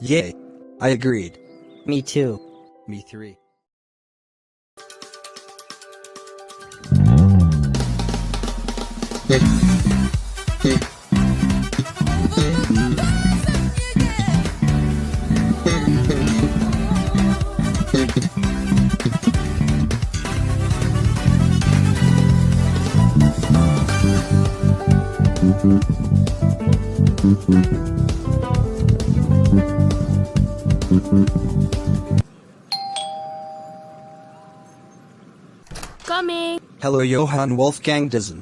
Yay. I agreed. Me too. Me three. Coming! Hello Johann Wolfgang Dizen.